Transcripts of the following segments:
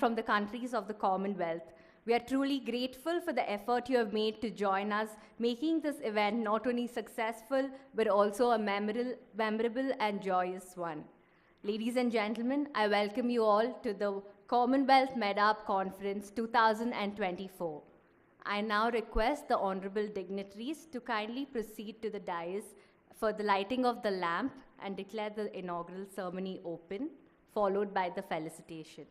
from the countries of the Commonwealth. We are truly grateful for the effort you have made to join us, making this event not only successful, but also a memorable and joyous one. Ladies and gentlemen, I welcome you all to the Commonwealth Med-Arb Conference 2024. I now request the honorable dignitaries to kindly proceed to the dais for the lighting of the lamp and declare the inaugural ceremony open, followed by the felicitation.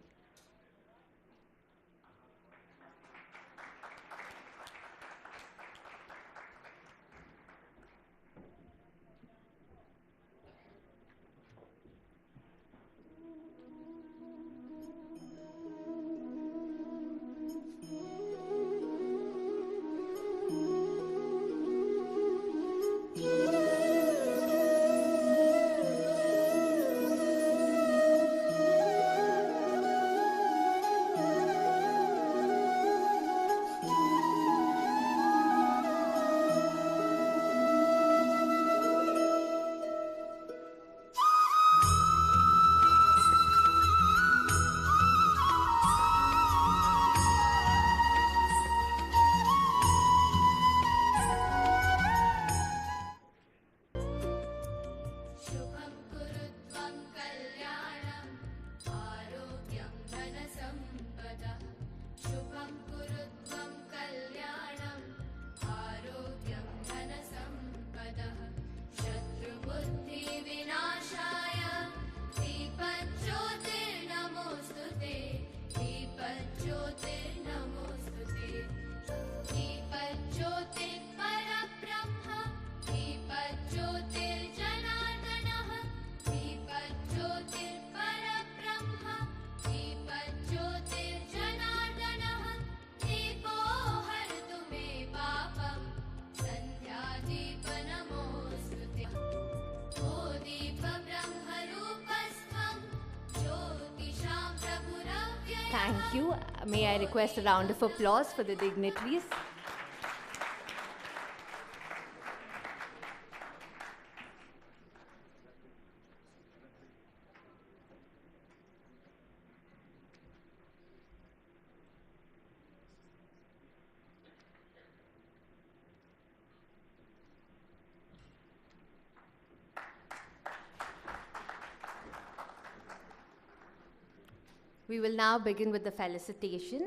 Thank you. May I request a round of applause for the dignitaries? We will now begin with the felicitation.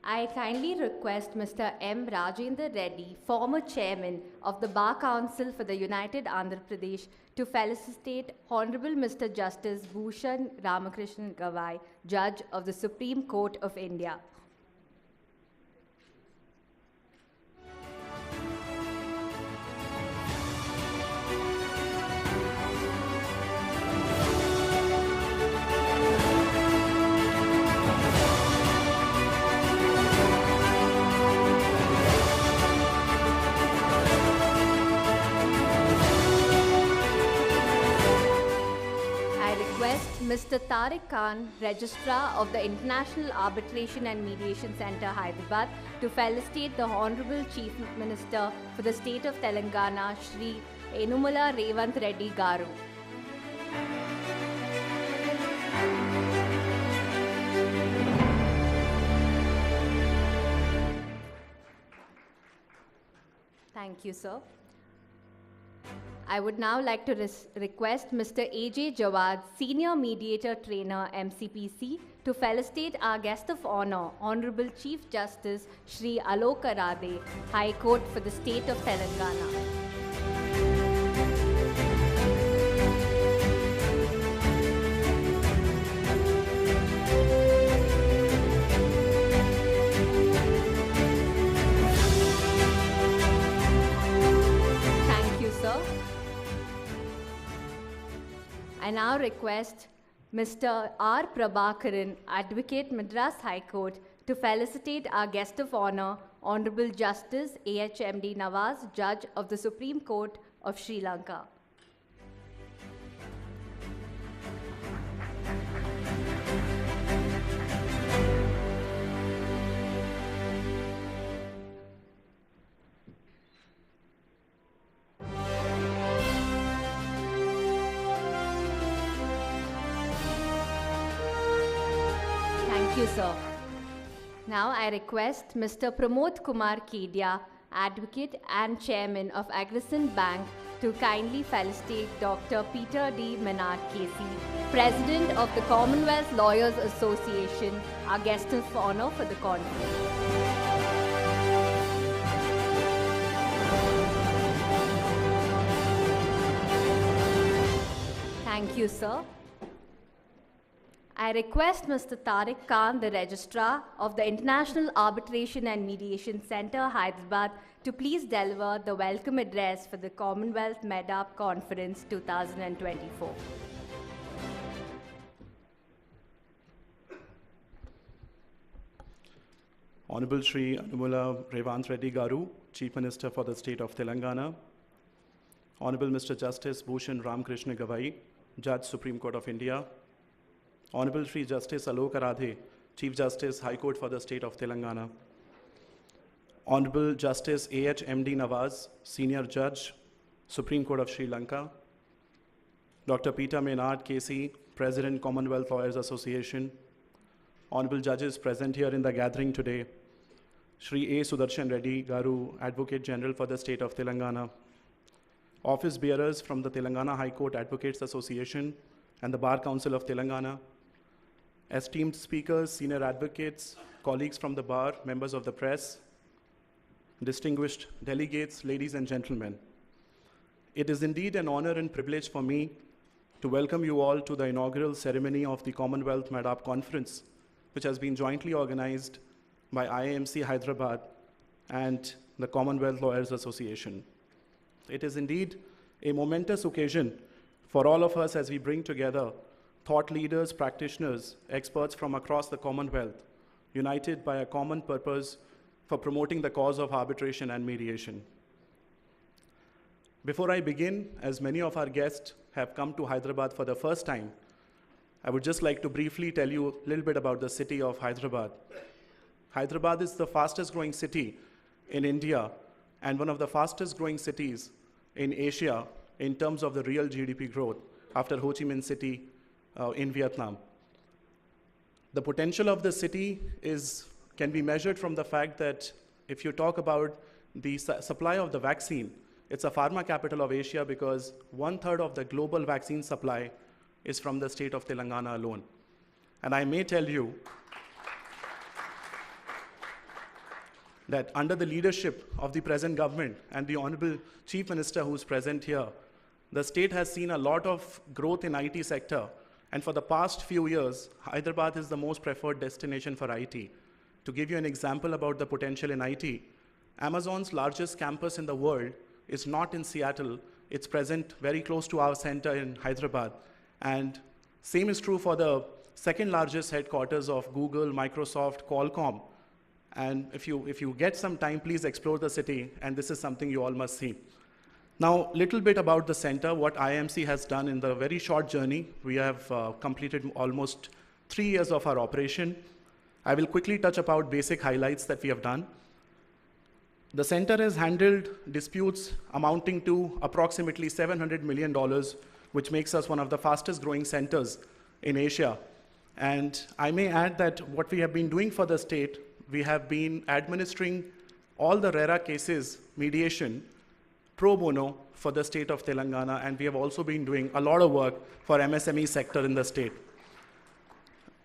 I kindly request Mr. M. Rajendra Reddy, former chairman of the Bar Council for the United Andhra Pradesh, to felicitate Honorable Mr. Justice Bhushan Ramakrishnan Gavai, Judge of the Supreme Court of India. Mr. Tariq Khan, Registrar of the International Arbitration and Mediation Center, Hyderabad, to felicitate the Honorable Chief Minister for the State of Telangana, Shri Hon'ble Reddy Garu. Thank you, sir. I would now like to request Mr. A.J. Jawad, Senior Mediator Trainer, MCPC, to felicitate our guest of honor, Honorable Chief Justice Shri Alok Arade, High Court for the State of Telangana. I now request Mr. R. Prabhakaran, Advocate, Madras High Court, to felicitate our guest of honor, Honorable Justice A.H.M.D. Nawaz, Judge of the Supreme Court of Sri Lanka. Thank you, sir. Now I request Mr. Pramod Kumar Kedia, Advocate and Chairman of Agrison Bank, to kindly felicitate Dr. Peter D. Menard Casey, President of the Commonwealth Lawyers Association, our guest of honor for the conference. Thank you, sir. I request Mr. Tariq Khan, the Registrar of the International Arbitration and Mediation Center, Hyderabad, to please deliver the welcome address for the Commonwealth Med-Arb Conference 2024. Hon'ble Sri.A.Revanth Reddy Garu, Chief Minister for the State of Telangana. Honorable Mr. Justice Bhushan Ramakrishna Gavai, Judge, Supreme Court of India. Honorable Sri Justice Alok Aradhe, Chief Justice, High Court for the State of Telangana. Honorable Justice A.H. M.D. Nawaz, Senior Judge, Supreme Court of Sri Lanka. Dr. Peter Menard Casey, President, Commonwealth Lawyers Association. Honorable Judges present here in the gathering today. Sri A. Sudarshan Reddy Garu, Advocate General for the State of Telangana. Office bearers from the Telangana High Court Advocates Association and the Bar Council of Telangana. Esteemed speakers, senior advocates, colleagues from the bar, members of the press, distinguished delegates, ladies and gentlemen. It is indeed an honor and privilege for me to welcome you all to the inaugural ceremony of the Commonwealth Med-Arb Conference, which has been jointly organized by IAMC Hyderabad and the Commonwealth Lawyers Association. It is indeed a momentous occasion for all of us as we bring together thought leaders, practitioners, experts from across the Commonwealth, united by a common purpose for promoting the cause of arbitration and mediation. Before I begin, as many of our guests have come to Hyderabad for the first time, I would just like to briefly tell you a little bit about the city of Hyderabad. Hyderabad is the fastest growing city in India and one of the fastest growing cities in Asia in terms of the real GDP growth after Ho Chi Minh City in Vietnam. The potential of the city can be measured from the fact that if you talk about the supply of the vaccine, it's a pharma capital of Asia because 1/3 of the global vaccine supply is from the state of Telangana alone. And I may tell you that under the leadership of the present government and the Honorable Chief Minister who's present here, the state has seen a lot of growth in IT sector. And for the past few years, Hyderabad is the most preferred destination for IT. To give you an example about the potential in IT, Amazon's largest campus in the world is not in Seattle. It's present very close to our center in Hyderabad. And same is true for the second largest headquarters of Google, Microsoft, Qualcomm. And if you get some time, please explore the city, and this is something you all must see. Now, little bit about the center, what IAMC has done in the very short journey. We have completed almost 3 years of our operation. I will quickly touch about basic highlights that we have done. The center has handled disputes amounting to approximately $700 million, which makes us one of the fastest growing centers in Asia. And I may add that what we have been doing for the state, we have been administering all the RERA cases, mediation, pro bono for the state of Telangana, and we have also been doing a lot of work for MSME sector in the state.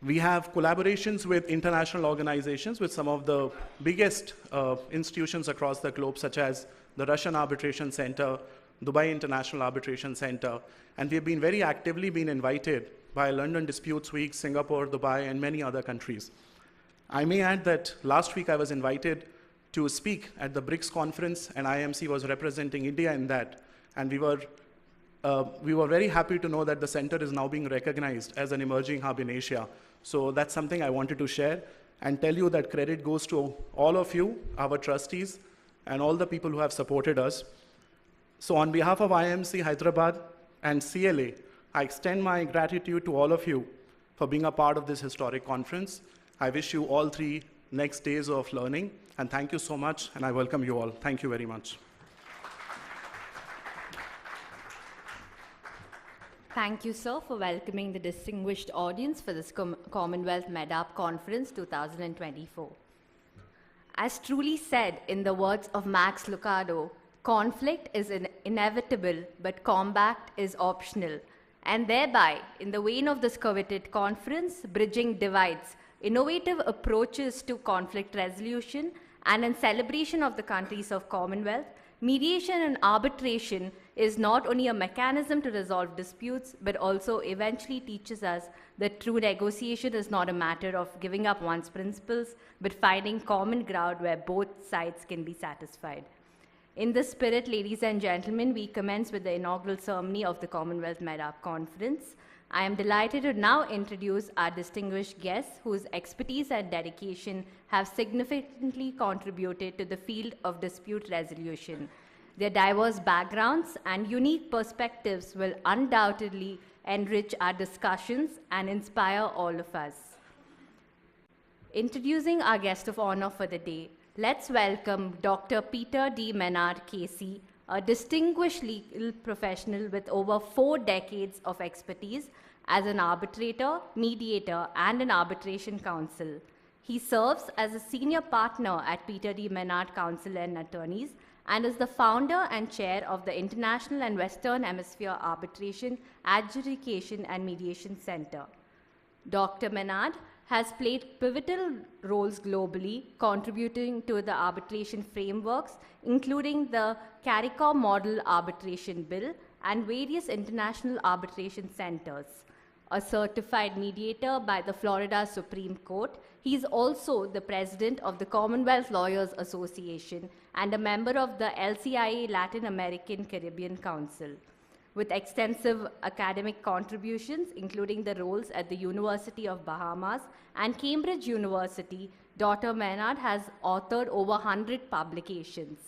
We have collaborations with international organizations, with some of the biggest institutions across the globe, such as the Russian Arbitration Center, Dubai International Arbitration Center, and we have been very actively been invited by London Disputes Week, Singapore, Dubai, and many other countries. I may add that last week I was invited to speak at the BRICS conference, and IAMC was representing India in that. And we were very happy to know that the center is now being recognized as an emerging hub in Asia. So that's something I wanted to share and tell you that credit goes to all of you, our trustees, and all the people who have supported us. So on behalf of IAMC Hyderabad and CLA, I extend my gratitude to all of you for being a part of this historic conference. I wish you all 3 next days of learning, and thank you so much, and I welcome you all. Thank you very much. Thank you, sir, for welcoming the distinguished audience for this Commonwealth Med-Arb Conference 2024. As truly said in the words of Max Lucado, conflict is inevitable, but combat is optional. And thereby, in the vein of this coveted conference, bridging divides, innovative approaches to conflict resolution, and in celebration of the countries of Commonwealth, mediation and arbitration is not only a mechanism to resolve disputes, but also eventually teaches us that true negotiation is not a matter of giving up one's principles, but finding common ground where both sides can be satisfied. In this spirit, ladies and gentlemen, we commence with the inaugural ceremony of the Commonwealth Med-Arb Conference. I am delighted to now introduce our distinguished guests whose expertise and dedication have significantly contributed to the field of dispute resolution. Their diverse backgrounds and unique perspectives will undoubtedly enrich our discussions and inspire all of us. Introducing our guest of honor for the day, let's welcome Dr. Peter D. Menard, KC, a distinguished legal professional with over 4 decades of expertise as an arbitrator, mediator, and an arbitration counsel. He serves as a senior partner at Peter D. Menard Counsel and Attorneys and is the founder and chair of the International and Western Hemisphere Arbitration, Adjudication, and Mediation Center. Dr. Menard has played pivotal roles globally, contributing to the arbitration frameworks, including the CARICOM Model Arbitration Bill and various international arbitration centers. A certified mediator by the Florida Supreme Court, he is also the president of the Commonwealth Lawyers Association and a member of the LCIA Latin American Caribbean Council. With extensive academic contributions, including the roles at the University of Bahamas and Cambridge University, Dr. Menard has authored over 100 publications.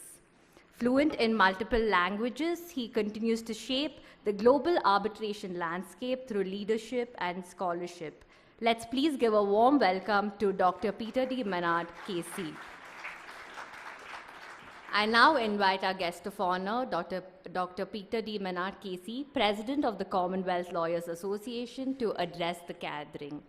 Fluent in multiple languages, he continues to shape the global arbitration landscape through leadership and scholarship. Let's please give a warm welcome to Dr. Peter D. Menard, KC. I now invite our guest of honor, Dr. Peter D. Menard, KC, President of the Commonwealth Lawyers Association, to address the gathering.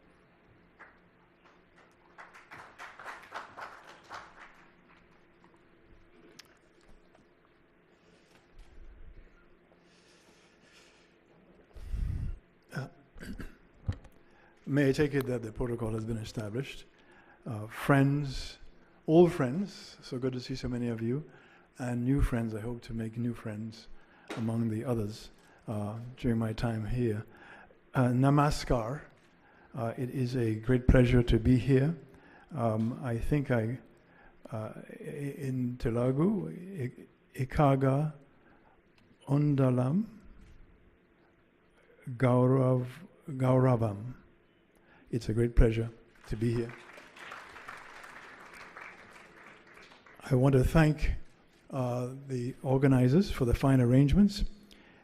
May I take it that the protocol has been established? Friends, old friends, so good to see so many of you, and new friends, I hope to make new friends among the others during my time here. Namaskar. It is a great pleasure to be here. I think in Telugu, Ikaga Undalam Gauravam. It's a great pleasure to be here. I want to thank the organizers for the fine arrangements,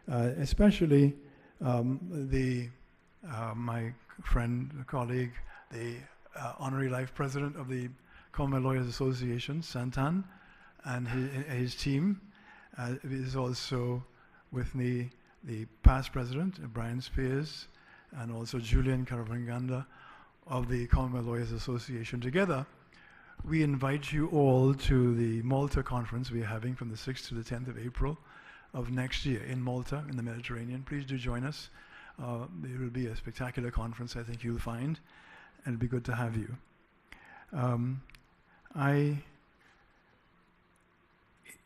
especially my friend, colleague, the Honorary Life President of the Commonwealth Lawyers Association, Santan, and his team. Is also with me the past president, Brian Spears, and also Julian Karavanganda of the Commonwealth Lawyers Association. Together, we invite you all to the Malta conference we are having from the 6th to the 10th of April of next year in Malta, in the Mediterranean. Please do join us. It will be a spectacular conference, I think you'll find, and it'll be good to have you.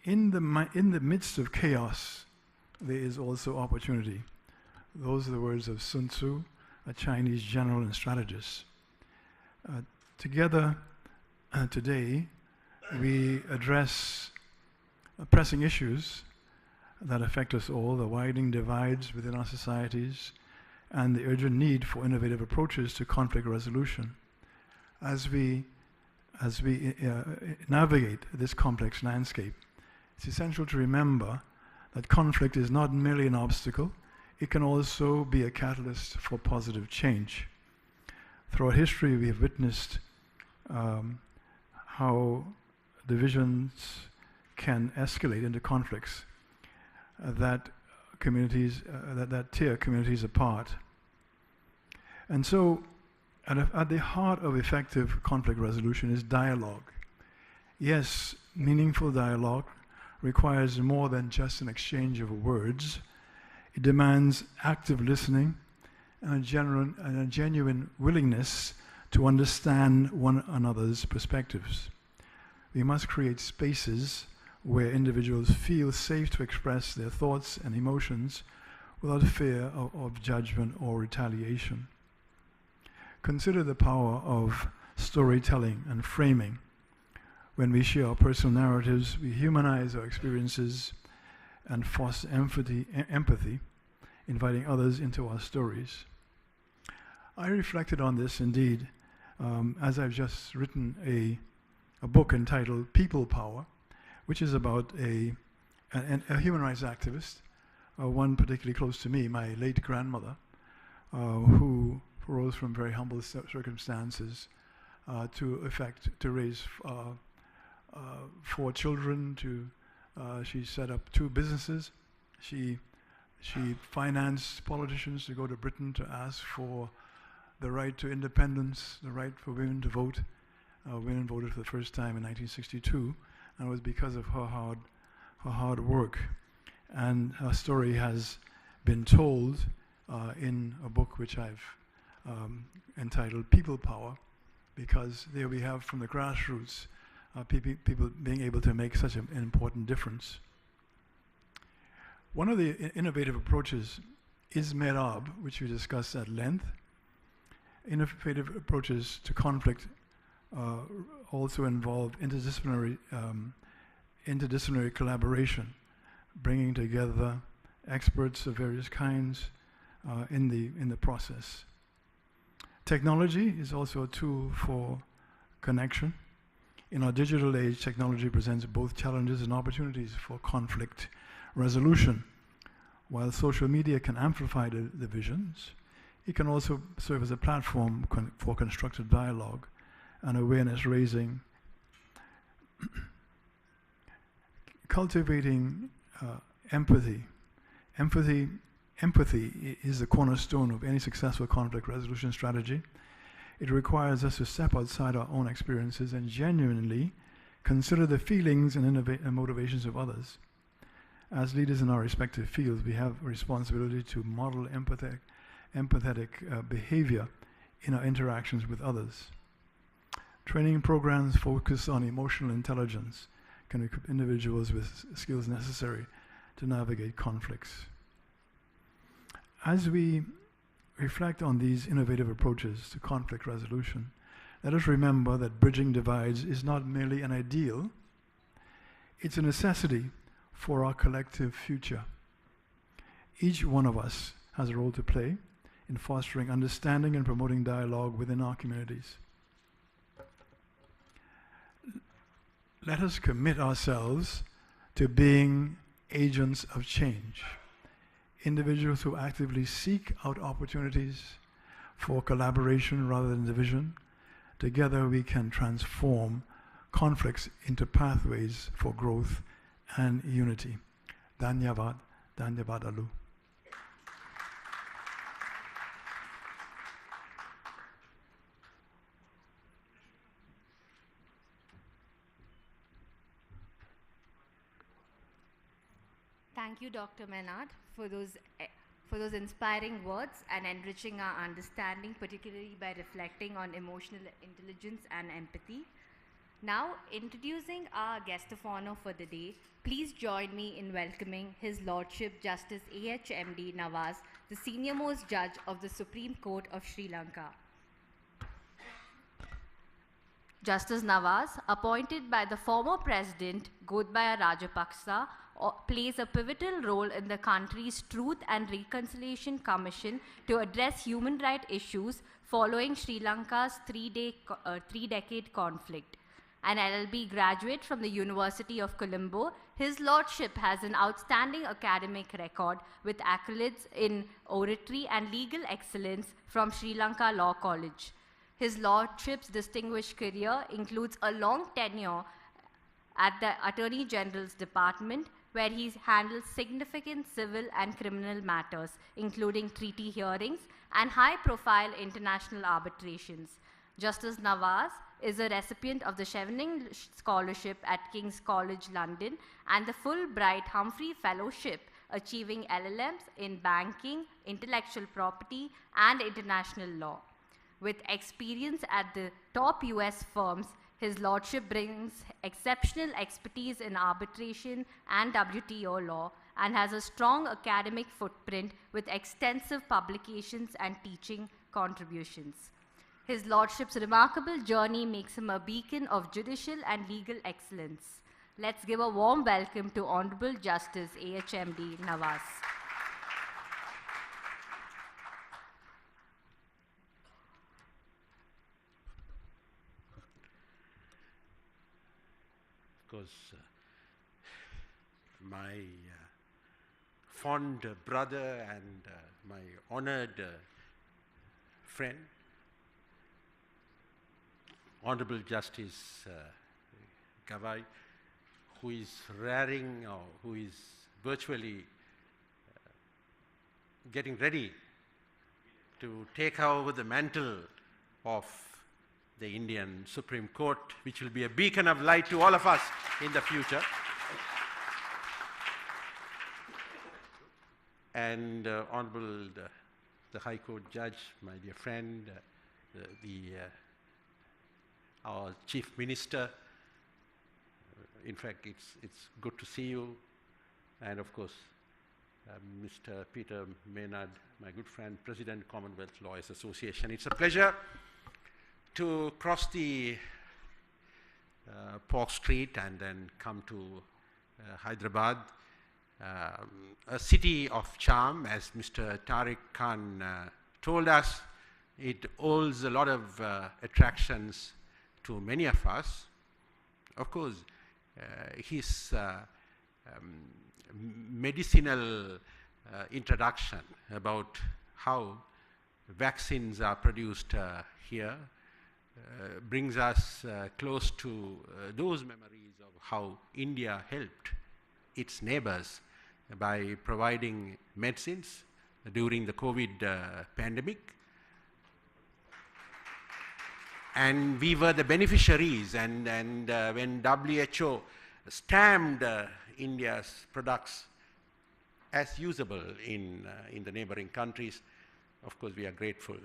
In the midst of chaos, there is also opportunity. Those are the words of Sun Tzu, a Chinese general and strategist. Together today, we address pressing issues that affect us all, the widening divides within our societies, and the urgent need for innovative approaches to conflict resolution. As we navigate this complex landscape, it's essential to remember that conflict is not merely an obstacle, it can also be a catalyst for positive change. Throughout history, we have witnessed how divisions can escalate into conflicts that communities, that tear communities apart. And so, at the heart of effective conflict resolution is dialogue. Yes, meaningful dialogue requires more than just an exchange of words. It demands active listening and a genuine willingness to understand one another's perspectives. We must create spaces where individuals feel safe to express their thoughts and emotions without fear of judgment or retaliation. Consider the power of storytelling and framing. When we share our personal narratives, we humanize our experiences and foster empathy, inviting others into our stories. I reflected on this indeed, as I've just written a book entitled People Power, which is about a human rights activist, one particularly close to me, my late grandmother, who rose from very humble circumstances to raise 4 children. She set up 2 businesses. She financed politicians to go to Britain to ask for the right to independence, the right for women to vote. Women voted for the first time in 1962, and it was because of her hard work. And her story has been told in a book which I've entitled People Power, because there we have from the grassroots people being able to make such an important difference. One of the innovative approaches is Med-Arb, which we discussed at length. Innovative approaches to conflict also involve interdisciplinary collaboration, bringing together experts of various kinds in the process. Technology is also a tool for connection. In our digital age, technology presents both challenges and opportunities for conflict resolution. While social media can amplify the divisions, it can also serve as a platform for constructive dialogue and awareness raising. Cultivating empathy. Empathy is the cornerstone of any successful conflict resolution strategy. It requires us to step outside our own experiences and genuinely consider the feelings and motivations of others. As leaders in our respective fields, we have a responsibility to model empathetic behavior in our interactions with others. Training programs focused on emotional intelligence can equip individuals with skills necessary to navigate conflicts. As we reflect on these innovative approaches to conflict resolution, let us remember that bridging divides is not merely an ideal, it's a necessity for our collective future. Each one of us has a role to play in fostering understanding and promoting dialogue within our communities. Let us commit ourselves to being agents of change, individuals who actively seek out opportunities for collaboration rather than division. Together we can transform conflicts into pathways for growth and unity. Dhanyavad, Dhanyavadalu. Thank you, Dr. Menard, for those inspiring words and enriching our understanding, particularly by reflecting on emotional intelligence and empathy. Now, introducing our guest of honor for the day, please join me in welcoming His Lordship Justice A.H.M.D. Nawaz, the senior-most judge of the Supreme Court of Sri Lanka. Justice Nawaz, appointed by the former President Gotabaya Rajapaksa, plays a pivotal role in the country's Truth and Reconciliation Commission to address human rights issues following Sri Lanka's three-decade conflict. An LLB graduate from the University of Colombo, His Lordship has an outstanding academic record with accolades in oratory and legal excellence from Sri Lanka Law College. His Lordship's distinguished career includes a long tenure at the Attorney General's Department, where he handles significant civil and criminal matters, including treaty hearings and high-profile international arbitrations. Justice Nawaz is a recipient of the Chevening Scholarship at King's College London and the Fulbright Humphrey Fellowship, achieving LLMs in banking, intellectual property, and international law. With experience at the top US firms, his lordship brings exceptional expertise in arbitration and WTO law and has a strong academic footprint with extensive publications and teaching contributions. His lordship's remarkable journey makes him a beacon of judicial and legal excellence. Let's give a warm welcome to Honorable Justice AHMD Nawaz. Of course, my fond brother and my honored friend, Honorable Justice Gawai, who is raring or who is virtually getting ready to take over the mantle of the Indian Supreme Court, which will be a beacon of light to all of us in the future. And Honorable the High Court Judge, my dear friend, our Chief Minister. In fact, it's good to see you. And of course, Mr. Peter Maynard, my good friend, President, Commonwealth Lawyers Association. It's a pleasure to cross the Park Street and then come to Hyderabad, a city of charm, as Mr. Tariq Khan told us. It holds a lot of attractions to many of us. Of course, his medicinal introduction about how vaccines are produced here brings us close to those memories of how India helped its neighbors by providing medicines during the COVID pandemic. And we were the beneficiaries, and when WHO stamped India's products as usable in the neighboring countries, of course we are grateful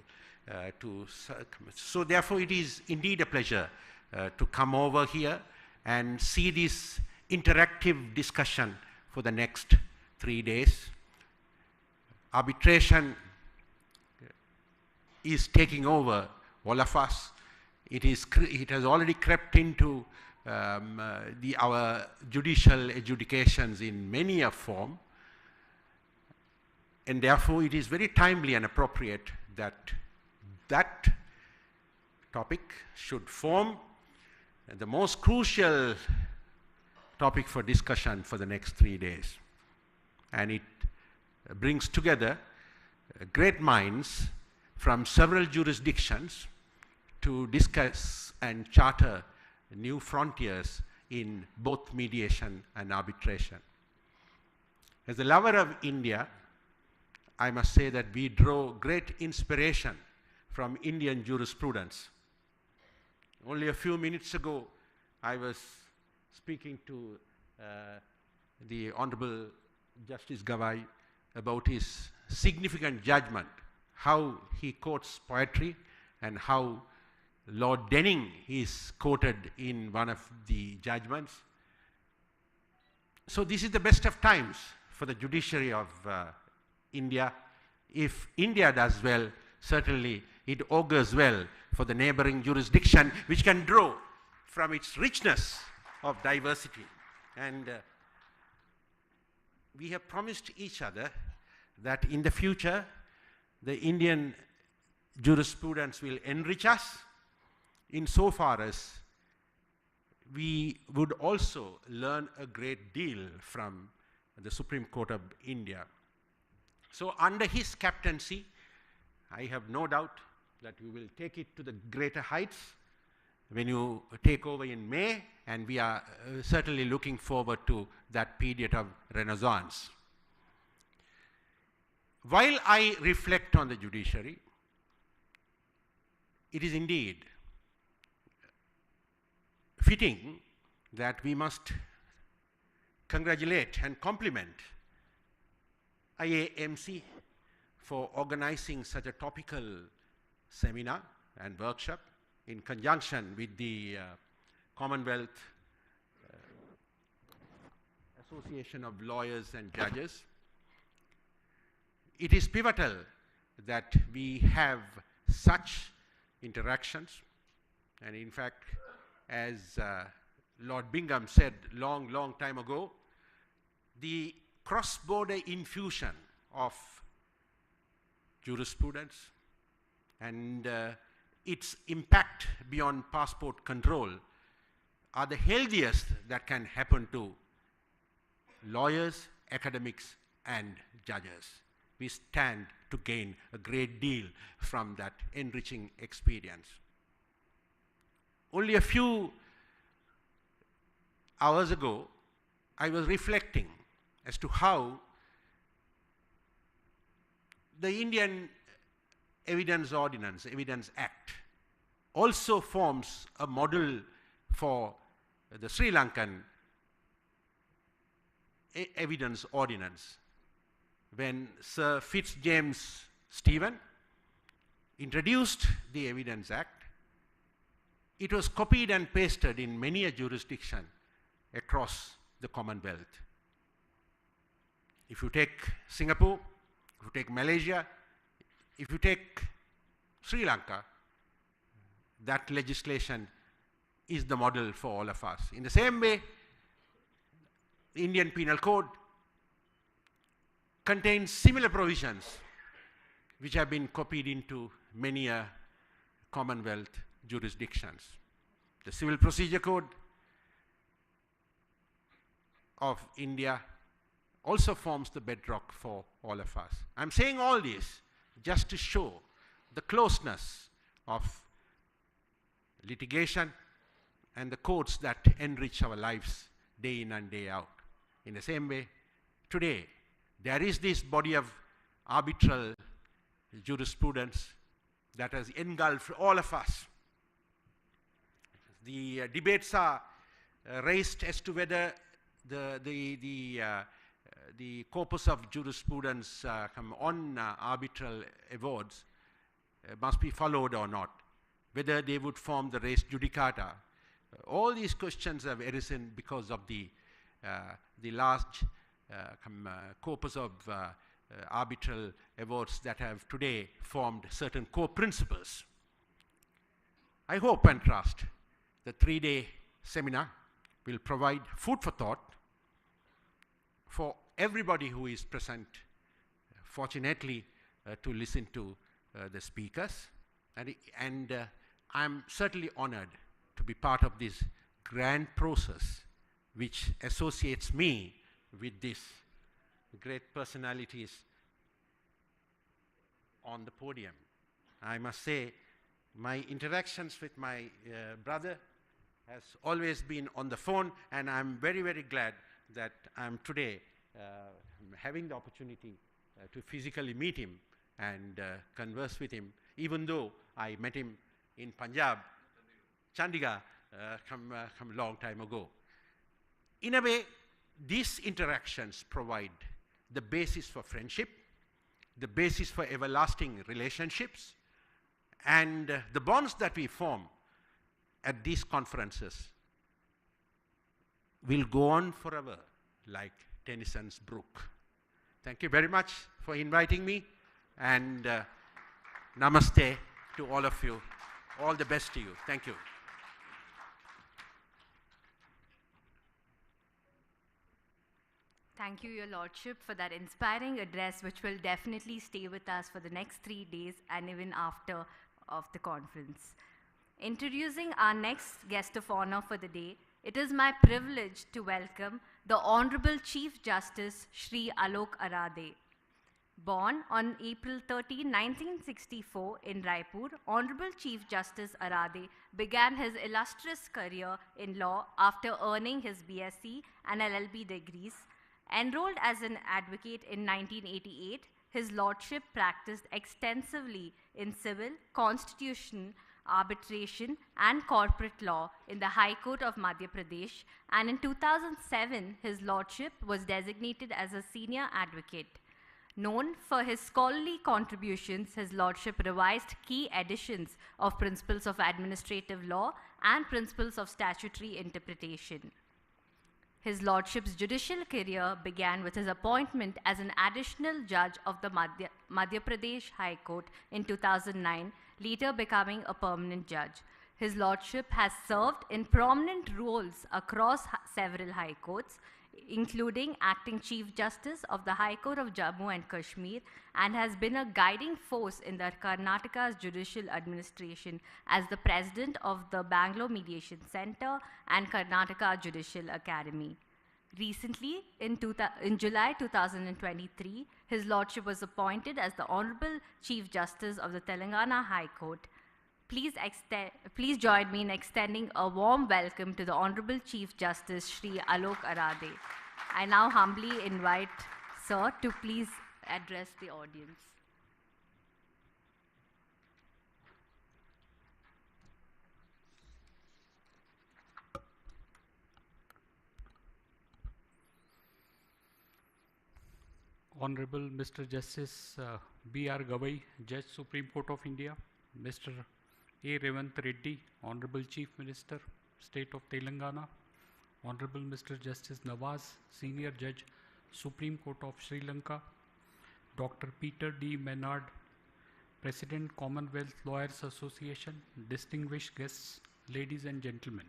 to circumvent. So therefore it is indeed a pleasure to come over here and see this interactive discussion for the next 3 days. Arbitration is taking over all of us. It has already crept into our judicial adjudications in many a form, and therefore it is very timely and appropriate that that topic should form the most crucial topic for discussion for the next 3 days. And it brings together great minds from several jurisdictions to discuss and charter new frontiers in both mediation and arbitration. As a lover of India, I must say that we draw great inspiration from Indian jurisprudence. Only a few minutes ago, I was speaking to the Honorable Justice Gawai about his significant judgment, how he quotes poetry and how Lord Denning is quoted in one of the judgments. So this is the best of times for the judiciary of India. If India does well, certainly it augurs well for the neighboring jurisdiction, which can draw from its richness of diversity. And we have promised each other that in the future, the Indian jurisprudence will enrich us insofar as we would also learn a great deal from the Supreme Court of India. So under his captaincy, I have no doubt that we will take it to the greater heights, when you take over in May, and we are certainly looking forward to that period of renaissance. While I reflect on the judiciary, it is indeed fitting that we must congratulate and compliment IAMC for organizing such a topical seminar and workshop in conjunction with the Commonwealth Association of Lawyers and Judges. It is pivotal that we have such interactions, and in fact, as Lord Bingham said long time ago, the cross-border infusion of jurisprudence and its impact beyond passport control are the healthiest that can happen to lawyers, academics, and judges. We stand to gain a great deal from that enriching experience. Only a few hours ago, I was reflecting as to how the Indian Evidence Ordinance, Evidence Act, also forms a model for the Sri Lankan Evidence Ordinance. When Sir Fitzjames Stephen introduced the Evidence Act, it was copied and pasted in many a jurisdiction across the Commonwealth. If you take Singapore, if you take Malaysia, if you take Sri Lanka, that legislation is the model for all of us. In the same way, the Indian Penal Code contains similar provisions which have been copied into many Commonwealth jurisdictions. The Civil Procedure Code of India also forms the bedrock for all of us. I'm saying all this just to show the closeness of litigation and the courts that enrich our lives day in and day out. In the same way, today, there is this body of arbitral jurisprudence that has engulfed all of us. The debates are raised as to whether the corpus of jurisprudence on arbitral awards must be followed or not, whether they would form the res judicata. All these questions have arisen because of the large corpus of arbitral awards that have today formed certain core principles. I hope and trust the 3-day seminar will provide food for thought for everybody who is present, fortunately, to listen to the speakers. And I'm certainly honored to be part of this grand process which associates me with these great personalities on the podium. I must say, my interactions with my brother has always been on the phone, and I'm very, very glad that I'm today having the opportunity to physically meet him and converse with him, even though I met him in Punjab, Chandigarh, a long time ago. In a way, these interactions provide the basis for friendship, the basis for everlasting relationships, and the bonds that we form at these conferences will go on forever, like Tennyson's brook. Thank you very much for inviting me, and namaste to all of you. All the best to you. Thank you. Thank you, Your Lordship, for that inspiring address, which will definitely stay with us for the next 3 days and even after of the conference. Introducing our next guest of honor for the day, it is my privilege to welcome the Honorable Chief Justice Sri Alok Arade. Born on April 13, 1964 in Raipur, Honorable Chief Justice Arade began his illustrious career in law after earning his BSc and LLB degrees. Enrolled as an advocate in 1988, his lordship practiced extensively in civil, constitution, arbitration and corporate law in the High Court of Madhya Pradesh, and in 2007 his lordship was designated as a senior advocate. Known for his scholarly contributions, his lordship revised key editions of Principles of Administrative Law and Principles of Statutory Interpretation. His lordship's judicial career began with his appointment as an additional judge of the Madhya Pradesh High Court in 2009, later becoming a permanent judge. His lordship has served in prominent roles across several high courts, including acting Chief Justice of the High Court of Jammu and Kashmir, and has been a guiding force in the Karnataka's judicial administration as the president of the Bangalore Mediation Center and Karnataka Judicial Academy. Recently, in July 2023, his lordship was appointed as the Honorable Chief Justice of the Telangana High Court. Please join me in extending a warm welcome to the Honorable Chief Justice Shri Alok Arade. I now humbly invite Sir to please address the audience. Honorable Mr. Justice B.R. Gawai, Judge Supreme Court of India, Mr. A.Revanth Reddy, Honorable Chief Minister, State of Telangana, Honorable Mr. Justice Nawaz, Senior Judge, Supreme Court of Sri Lanka, Dr. Peter D. Menard, President, Commonwealth Lawyers Association, distinguished guests, ladies and gentlemen,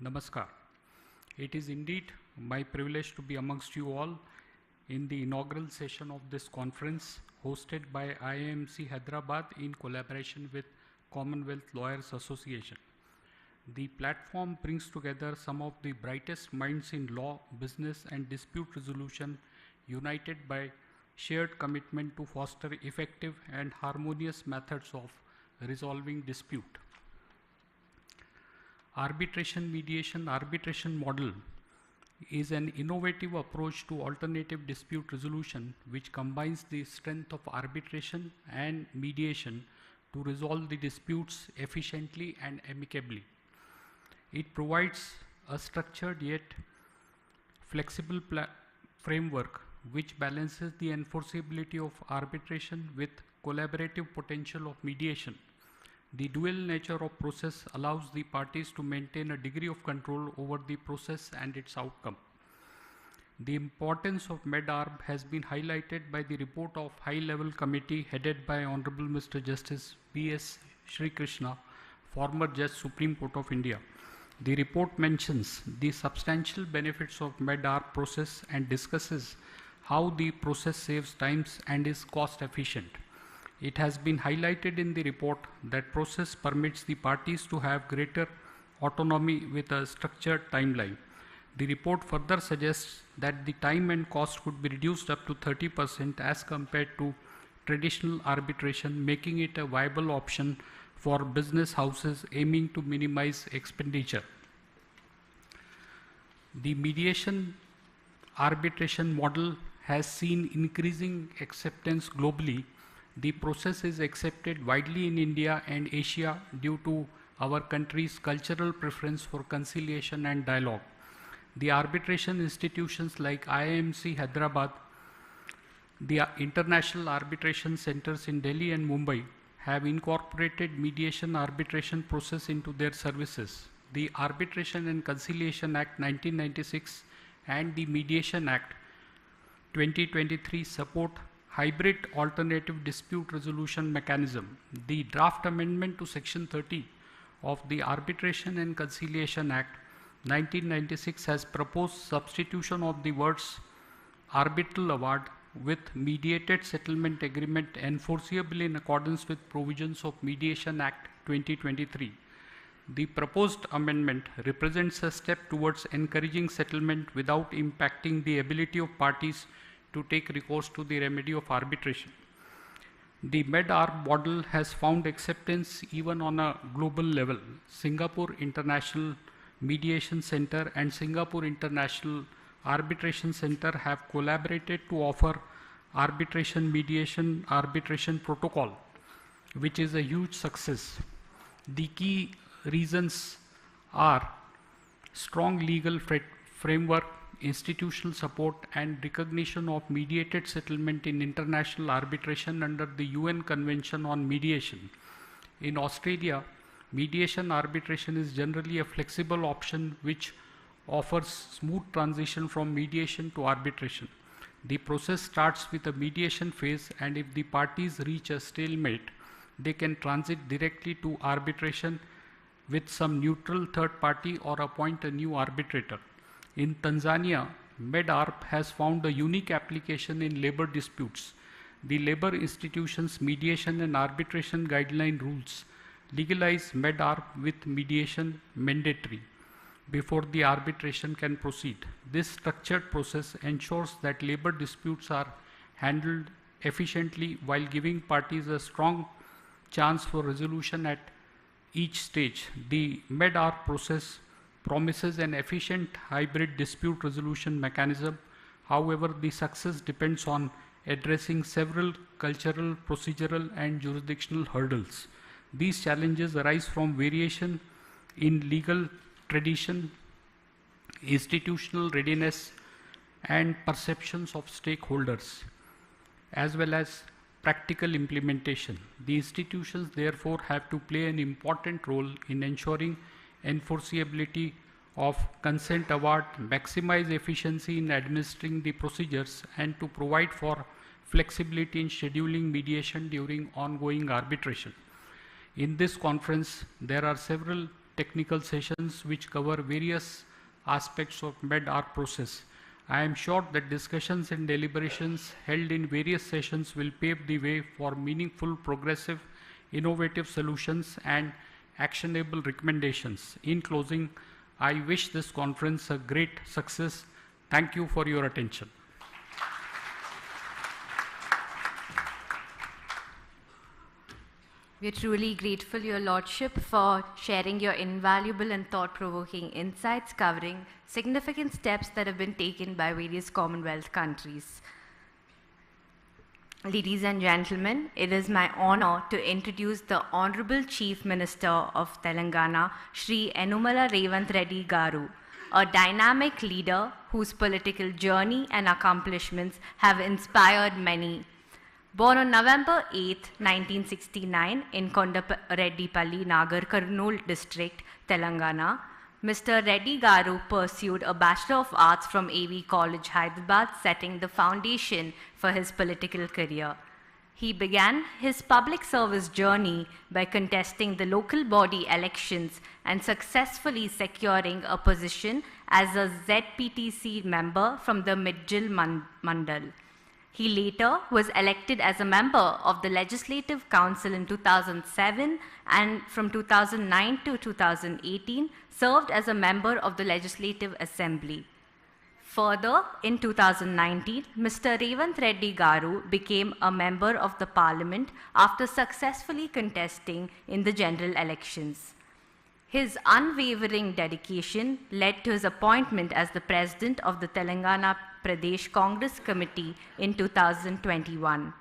Namaskar. It is indeed my privilege to be amongst you all in the inaugural session of this conference hosted by IAMC Hyderabad in collaboration with Commonwealth Lawyers Association. The platform brings together some of the brightest minds in law, business and dispute resolution, united by shared commitment to foster effective and harmonious methods of resolving dispute. Arbitration model is an innovative approach to alternative dispute resolution which combines the strength of arbitration and mediation to resolve the disputes efficiently and amicably. It provides a structured yet flexible framework which balances the enforceability of arbitration with collaborative potential of mediation. The dual nature of process allows the parties to maintain a degree of control over the process and its outcome. The importance of Med-Arb has been highlighted by the report of high-level committee headed by Honorable Mr. Justice B.S. Sri Krishna, former Judge Supreme Court of India. The report mentions the substantial benefits of Med-Arb process and discusses how the process saves times and is cost efficient. It has been highlighted in the report that process permits the parties to have greater autonomy with a structured timeline. The report further suggests that the time and cost could be reduced up to 30% as compared to traditional arbitration, making it a viable option for business houses aiming to minimize expenditure. The mediation arbitration model has seen increasing acceptance globally. The process is accepted widely in India and Asia due to our country's cultural preference for conciliation and dialogue. The arbitration institutions like IAMC Hyderabad, the international arbitration centers in Delhi and Mumbai have incorporated mediation arbitration process into their services. The Arbitration and Conciliation Act 1996 and the Mediation Act 2023 support hybrid alternative dispute resolution mechanism. The draft amendment to Section 30 of the Arbitration and Conciliation Act 1996 has proposed substitution of the words arbitral award with mediated settlement agreement enforceable in accordance with provisions of Mediation Act 2023. The proposed amendment represents a step towards encouraging settlement without impacting the ability of parties to take recourse to the remedy of arbitration. The Med-Arb model has found acceptance even on a global level. Singapore International Mediation Center and Singapore International Arbitration Center have collaborated to offer arbitration mediation arbitration protocol, which is a huge success. The key reasons are strong legal framework, institutional support, and recognition of mediated settlement in international arbitration under the UN Convention on Mediation. In Australia, mediation arbitration is generally a flexible option which offers smooth transition from mediation to arbitration. The process starts with a mediation phase, and if the parties reach a stalemate, they can transit directly to arbitration with some neutral third party or appoint a new arbitrator. In Tanzania, Med-Arb has found a unique application in labor disputes. The labor institutions mediation and arbitration guideline rules legalize Med-Arb with mediation mandatory before the arbitration can proceed. This structured process ensures that labor disputes are handled efficiently while giving parties a strong chance for resolution at each stage. The Med-Arb process promises an efficient hybrid dispute resolution mechanism. However, the success depends on addressing several cultural, procedural, and jurisdictional hurdles. These challenges arise from variation in legal tradition, institutional readiness, and perceptions of stakeholders, as well as practical implementation. The institutions therefore have to play an important role in ensuring enforceability of consent award, maximize efficiency in administering the procedures, and to provide for flexibility in scheduling mediation during ongoing arbitration. In this conference, there are several technical sessions which cover various aspects of Med-Arb process. I am sure that discussions and deliberations held in various sessions will pave the way for meaningful, progressive, innovative solutions and actionable recommendations. In closing, I wish this conference a great success. Thank you for your attention. We are truly grateful, Your Lordship, for sharing your invaluable and thought-provoking insights covering significant steps that have been taken by various Commonwealth countries. Ladies and gentlemen, it is my honor to introduce the Honorable Chief Minister of Telangana, Shri Hon'ble Reddy Garu, a dynamic leader whose political journey and accomplishments have inspired many. Born on November 8, 1969 in Kondareddipalli, Nagar Kurnool district, Telangana, Mr. Reddy Garu pursued a Bachelor of Arts from AV College, Hyderabad, setting the foundation for his political career. He began his public service journey by contesting the local body elections and successfully securing a position as a ZPTC member from the Meridien Mandal. He later was elected as a member of the Legislative Council in 2007 and from 2009 to 2018 served as a member of the Legislative Assembly. Further, in 2019, Mr. Revanth Reddy Garu became a member of the Parliament after successfully contesting in the general elections. His unwavering dedication led to his appointment as the President of the Telangana Pradesh Congress Committee in 2021.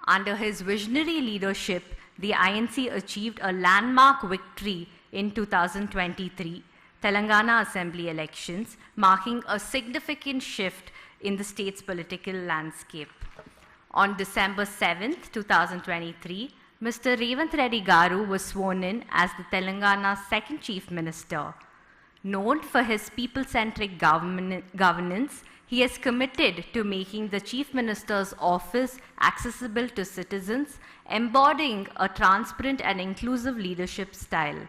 Under his visionary leadership, the INC achieved a landmark victory in 2023 Telangana Assembly elections, marking a significant shift in the state's political landscape. On December 7, 2023, Mr. Revanth Reddy Garu was sworn in as the Telangana's second Chief Minister. Known for his people-centric governance, he is committed to making the Chief Minister's office accessible to citizens, embodying a transparent and inclusive leadership style.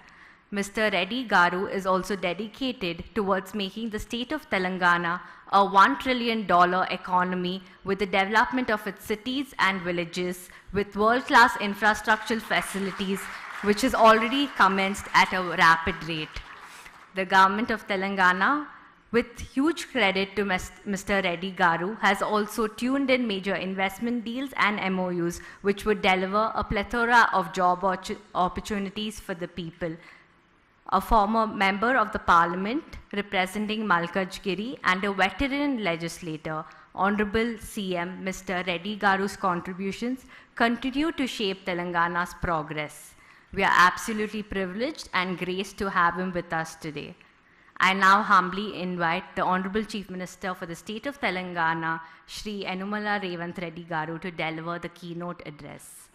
Mr. Reddy Garu is also dedicated towards making the state of Telangana a $1 trillion economy with the development of its cities and villages with world-class infrastructural facilities, which has already commenced at a rapid rate. The government of Telangana With huge credit to Mr. Reddy Garu, has also tuned in major investment deals and MOUs, which would deliver a plethora of job opportunities for the people. A former member of the parliament representing Malkajgiri and a veteran legislator, Hon'ble CM Mr. Reddy Garu's contributions continue to shape Telangana's progress. We are absolutely privileged and graced to have him with us today. I now humbly invite the Honorable Chief Minister for the State of Telangana, Shri Revanth Reddy Garu, to deliver the keynote address.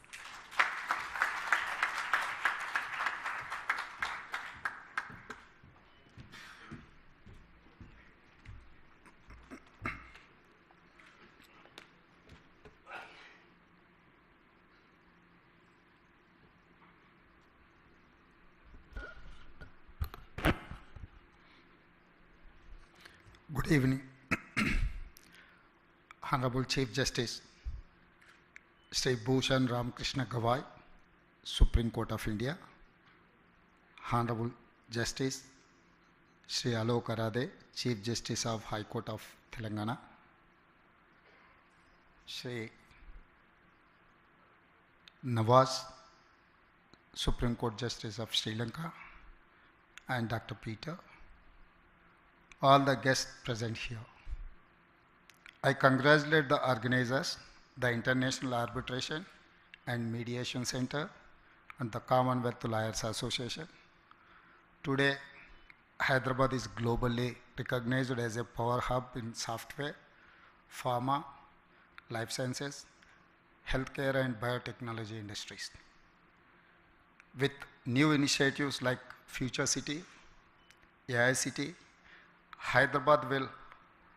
Good evening. Honorable Chief Justice Sri Bhushan Ramakrishna Gawai, Supreme Court of India, Honorable Justice Sri Alok Arade, Chief Justice of High Court of Telangana, Sri Nawaz, Supreme Court Justice of Sri Lanka, and Dr. Peter, all the guests present here. I congratulate the organizers, the International Arbitration and Mediation Center, and the Commonwealth Lawyers Association. Today, Hyderabad is globally recognized as a power hub in software, pharma, life sciences, healthcare and biotechnology industries. With new initiatives like Future City, AI City, Hyderabad will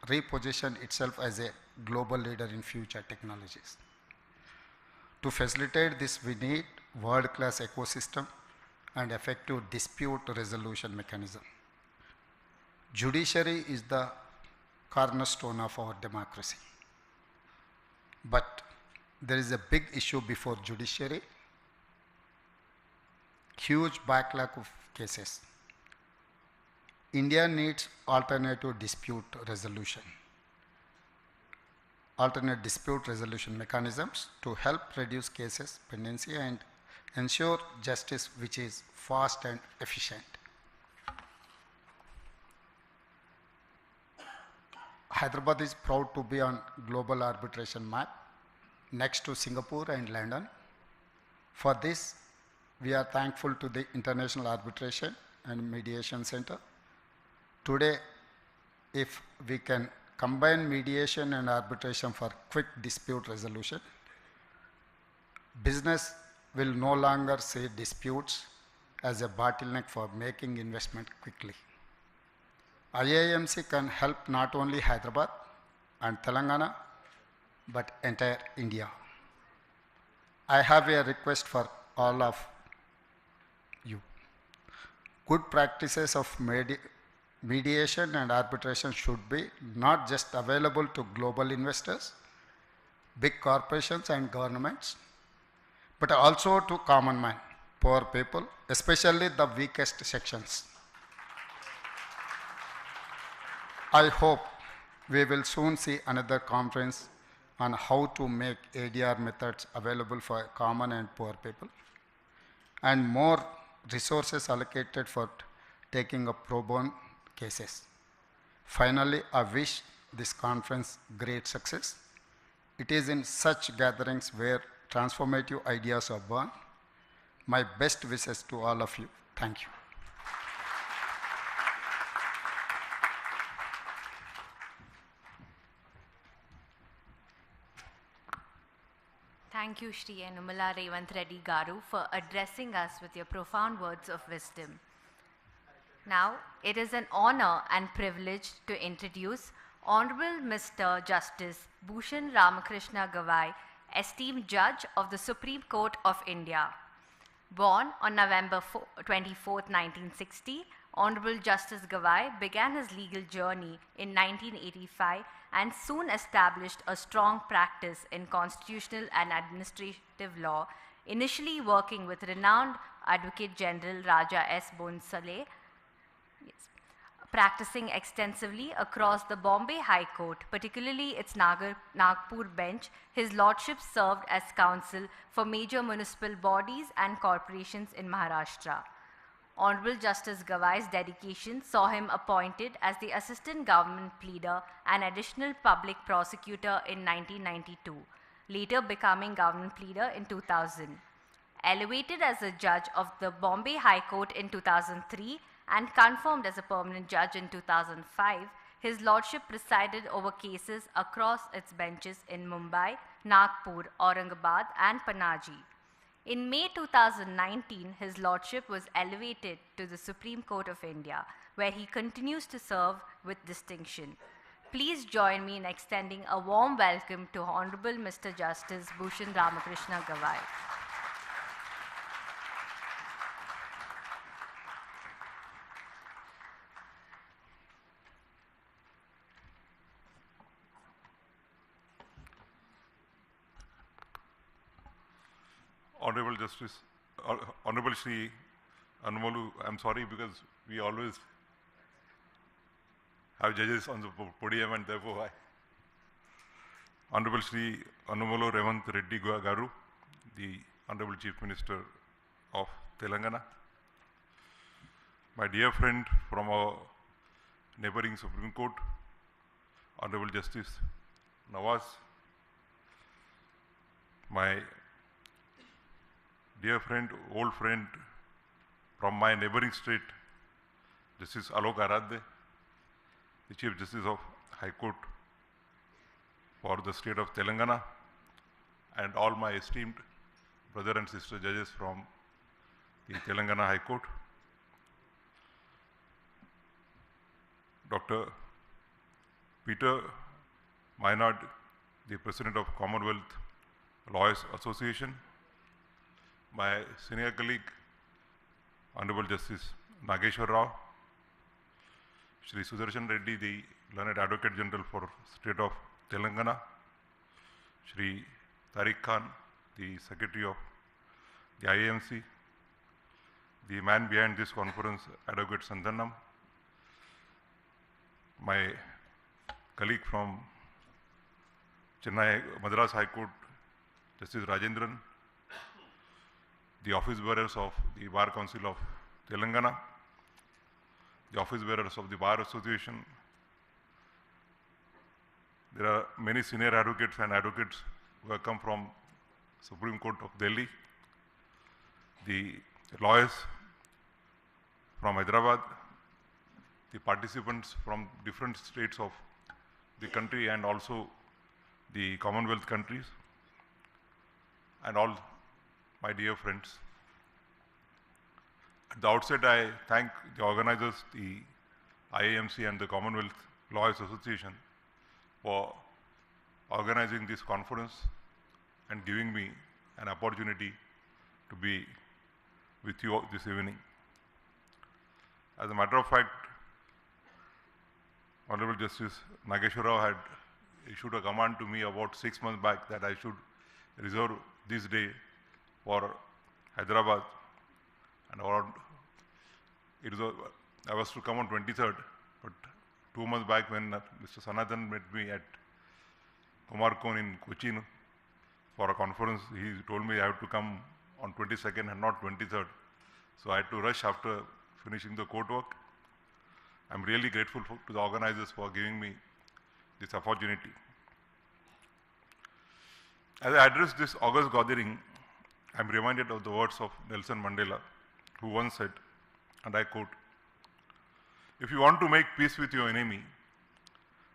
reposition itself as a global leader in future technologies. To facilitate this, we need world-class ecosystem and effective dispute resolution mechanism. Judiciary is the cornerstone of our democracy. But there is a big issue before judiciary, huge backlog of cases. India needs alternative dispute resolution mechanisms to help reduce cases pendency and ensure justice which is fast and efficient. Hyderabad is proud to be on global arbitration map next to Singapore and London. For this, we are thankful to the International Arbitration and Mediation Center. Today, if we can combine mediation and arbitration for quick dispute resolution, business will no longer see disputes as a bottleneck for making investment quickly. IAMC can help not only Hyderabad and Telangana, but entire India. I have a request for all of you. Good practices of mediation and arbitration should be not just available to global investors, big corporations and governments, but also to common man, poor people, especially the weakest sections. I hope we will soon see another conference on how to make ADR methods available for common and poor people, and more resources allocated for taking up pro bono cases. Finally, I wish this conference great success. It is in such gatherings where transformative ideas are born. My best wishes to all of you. Thank you. Thank you, Shri Revanth Reddy Garu, for addressing us with your profound words of wisdom. Now, it is an honor and privilege to introduce Honorable Mr. Justice Bhushan Ramakrishna Gawai, esteemed Judge of the Supreme Court of India. Born on November 24, 1960, Honorable Justice Gawai began his legal journey in 1985 and soon established a strong practice in constitutional and administrative law, initially working with renowned Advocate General Raja S. Bonsale. practicing extensively across the Bombay High Court, particularly its Nagpur bench, His Lordship served as counsel for major municipal bodies and corporations in Maharashtra. Honorable Justice Gawai's dedication saw him appointed as the Assistant Government Pleader and Additional Public Prosecutor in 1992, later becoming Government Pleader in 2000. Elevated as a judge of the Bombay High Court in 2003 and confirmed as a permanent judge in 2005, His Lordship presided over cases across its benches in Mumbai, Nagpur, Aurangabad, and Panaji. In May 2019, His Lordship was elevated to the Supreme Court of India, where he continues to serve with distinction. Please join me in extending a warm welcome to Honorable Mr. Justice Bhushan Ramakrishna Gawai. Honorable Justice, Hon'ble Shri Anmolu, I'm sorry because we always have judges on the podium and therefore Hon'ble Shri Hon'ble Revanth Reddy Garu, the Honorable Chief Minister of Telangana, my dear friend from our neighboring Supreme Court, Honorable Justice Nawaz, my dear friend, old friend from my neighboring state, Justice Alok Aradhe, the Chief Justice of High Court for the state of Telangana, and all my esteemed brother and sister judges from the Telangana High Court. Dr. Peter Maynard, the President of Commonwealth Lawyers Association, my senior colleague, Honorable Justice Nageshwar Rao, Shri Sudarshan Reddy, the Learned Advocate General for State of Telangana, Shri Tariq Khan, the Secretary of the IAMC, the man behind this conference, Advocate Santhanam, my colleague from Chennai, Madras High Court, Justice Rajendran, the office bearers of the Bar Council of Telangana, the office bearers of the Bar Association. There are many senior advocates and advocates who have come from Supreme Court of Delhi, the lawyers from Hyderabad, the participants from different states of the country and also the Commonwealth countries, and all my dear friends. At the outset, I thank the organizers, the IAMC and the Commonwealth Lawyers Association for organizing this conference and giving me an opportunity to be with you this evening. As a matter of fact, Honorable Justice Nageshwar Rao had issued a command to me about 6 months back that I should reserve this day for Hyderabad, and around I was to come on 23rd, but 2 months back when Mr. Sanathan met me at Kumarkon in Cochin for a conference, he told me I have to come on 22nd and not 23rd. So I had to rush after finishing the court work. I'm really grateful to the organizers for giving me this opportunity. As I address this August gathering, I'm reminded of the words of Nelson Mandela, who once said, and I quote, "If you want to make peace with your enemy,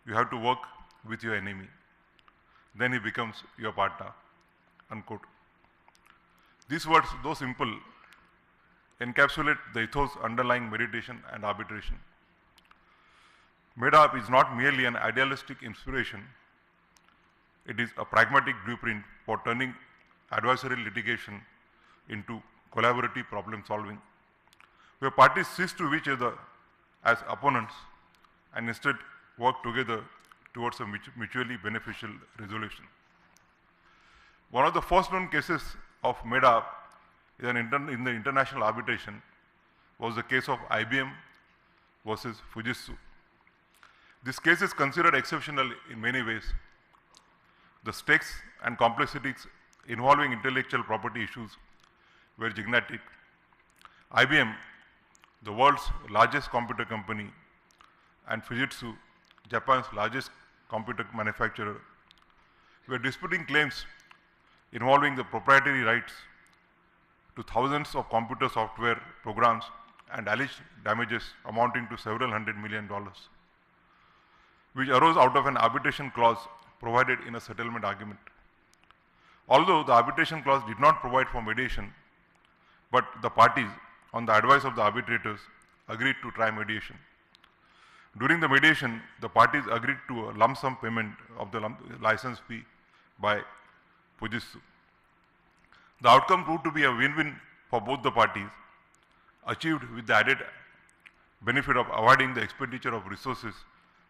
you have to work with your enemy. Then he becomes your partner," unquote. These words, though simple, encapsulate the ethos underlying mediation and arbitration. Med-Arb is not merely an idealistic inspiration, it is a pragmatic blueprint for turning adversarial litigation into collaborative problem solving, where parties cease to each other as opponents and instead work together towards a mutually beneficial resolution. One of the first known cases of Med-Arb in the international arbitration was the case of IBM versus Fujitsu. This case is considered exceptional in many ways. The stakes and complexities involving intellectual property issues were gigantic. IBM, the world's largest computer company, and Fujitsu, Japan's largest computer manufacturer, were disputing claims involving the proprietary rights to thousands of computer software programs and alleged damages amounting to several $100 million, which arose out of an arbitration clause provided in a settlement argument. Although the arbitration clause did not provide for mediation, but the parties, on the advice of the arbitrators, agreed to try mediation. During the mediation, the parties agreed to a lump sum payment of the license fee by Fujitsu. The outcome proved to be a win-win for both the parties, achieved with the added benefit of avoiding the expenditure of resources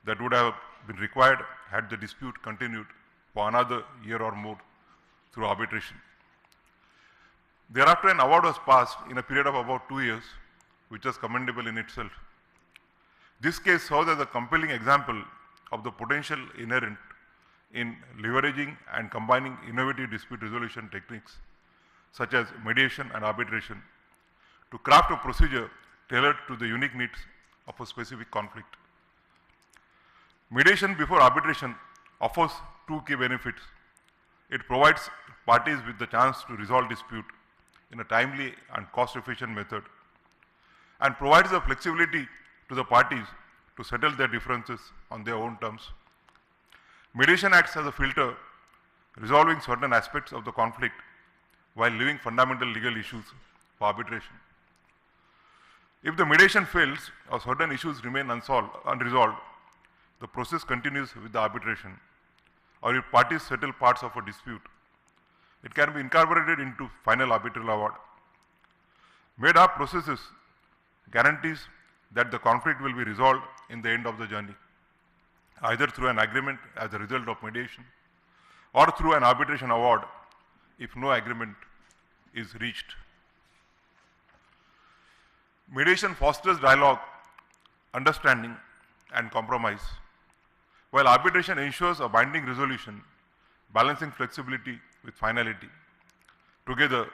that would have been required had the dispute continued for another year or more through arbitration. Thereafter, an award was passed in a period of about 2 years, which was commendable in itself. This case serves as a compelling example of the potential inherent in leveraging and combining innovative dispute resolution techniques such as mediation and arbitration to craft a procedure tailored to the unique needs of a specific conflict. Mediation before arbitration offers two key benefits. It provides parties with the chance to resolve dispute in a timely and cost-efficient method, and provides the flexibility to the parties to settle their differences on their own terms. Mediation acts as a filter, resolving certain aspects of the conflict while leaving fundamental legal issues for arbitration. If the mediation fails or certain issues remain unresolved, the process continues with the arbitration, or if parties settle parts of a dispute, it can be incorporated into final arbitral award. Med-Arb processes guarantees that the conflict will be resolved in the end of the journey, either through an agreement as a result of mediation or through an arbitration award if no agreement is reached. Mediation fosters dialogue, understanding, and compromise, while arbitration ensures a binding resolution, balancing flexibility with finality. Together,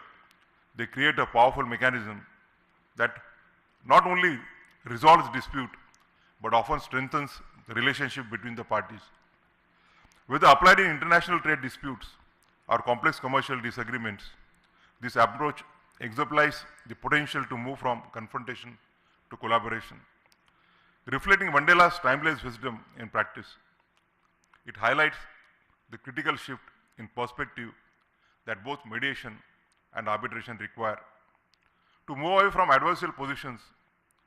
they create a powerful mechanism that not only resolves dispute, but often strengthens the relationship between the parties. Whether applied in international trade disputes or complex commercial disagreements, this approach exemplifies the potential to move from confrontation to collaboration, reflecting Mandela's timeless wisdom in practice. It highlights the critical shift in perspective that both mediation and arbitration require to move away from adversarial positions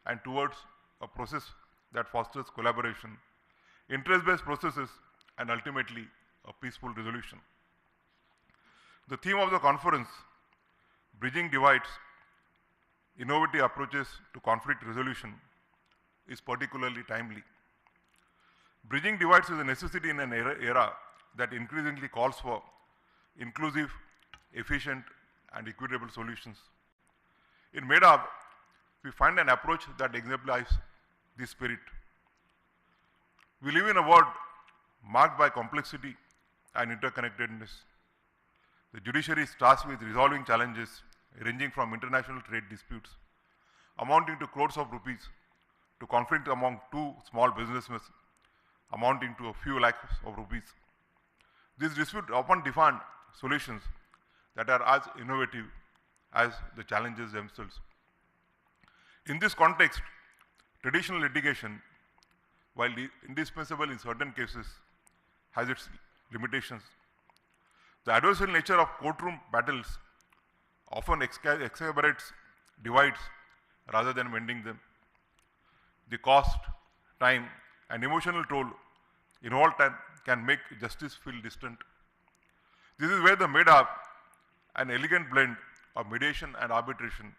and towards a process that fosters collaboration, interest-based processes, and ultimately a peaceful resolution. The theme of the conference, Bridging Divides, Innovative Approaches to Conflict Resolution, is particularly timely. Bridging divides is a necessity in an era that increasingly calls for inclusive, efficient, and equitable solutions. In Med-Arb, we find an approach that exemplifies this spirit. We live in a world marked by complexity and interconnectedness. The judiciary is tasked with resolving challenges ranging from international trade disputes amounting to crores of rupees to conflict among two small businessmen amounting to a few lakhs of rupees. These disputes often demand solutions that are as innovative as the challenges themselves. In this context, traditional litigation, while indispensable in certain cases, has its limitations. The adversarial nature of courtroom battles often exacerbates divides rather than mending them. The cost, time, and emotional toll involved can make justice feel distant. This is where the Med-Arb, an elegant blend of mediation and arbitration,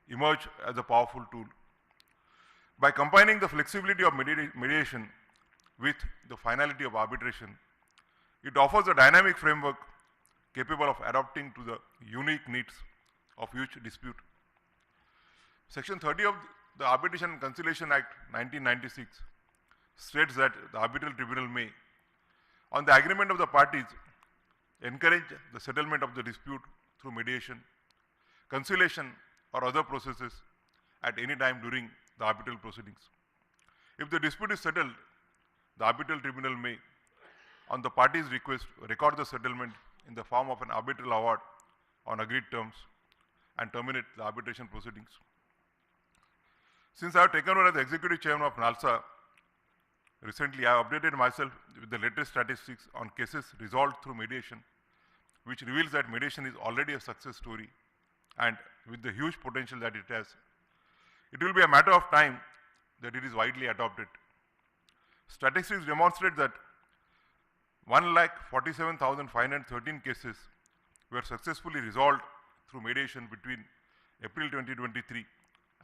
emerge as a powerful tool. By combining the flexibility of mediation with the finality of arbitration, it offers a dynamic framework capable of adapting to the unique needs of each dispute. Section 30 of the Arbitration and Conciliation Act 1996 states that the arbitral tribunal may, on the agreement of the parties, encourage the settlement of the dispute through mediation, conciliation, or other processes at any time during the arbitral proceedings. If the dispute is settled, the arbitral tribunal may, on the parties' request, record the settlement in the form of an arbitral award on agreed terms and terminate the arbitration proceedings. Since I have taken over as the executive chairman of NALSA, recently I have updated myself with the latest statistics on cases resolved through mediation, which reveals that mediation is already a success story, and with the huge potential that it has, it will be a matter of time that it is widely adopted. Statistics demonstrate that 1,47,513 cases were successfully resolved through mediation between April 2023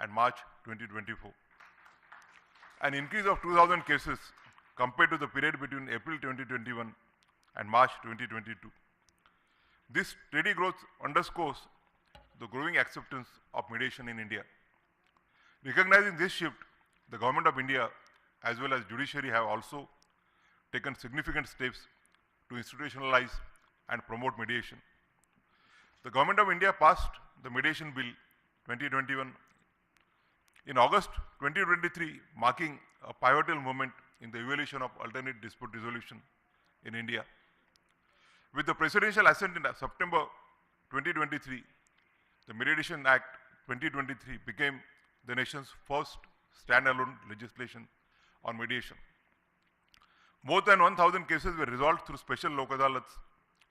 and March 2024. An increase of 2,000 cases compared to the period between April 2021 and March 2022. This steady growth underscores the growing acceptance of mediation in India. Recognizing this shift, the Government of India as well as judiciary have also taken significant steps to institutionalize and promote mediation. The Government of India passed the Mediation Bill 2021 in August 2023, marking a pivotal moment in the evolution of alternate dispute resolution in India. With the presidential assent in September 2023, the Meridien Act 2023 became the nation's first standalone legislation on mediation. More than 1,000 cases were resolved through special Lok Adalats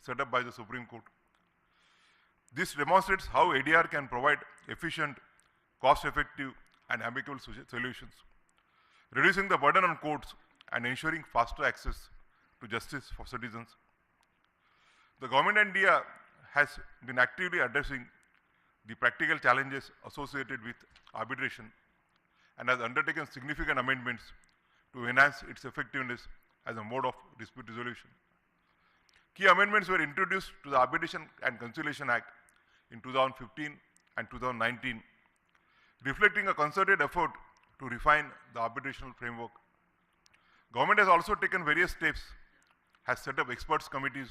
set up by the Supreme Court. This demonstrates how ADR can provide efficient, cost-effective, and amicable solutions, reducing the burden on courts and ensuring faster access to justice for citizens. The Government of India has been actively addressing the practical challenges associated with arbitration and has undertaken significant amendments to enhance its effectiveness as a mode of dispute resolution. Key amendments were introduced to the Arbitration and Conciliation Act in 2015 and 2019, reflecting a concerted effort to refine the arbitrational framework. Government has also taken various steps, has set up experts committees,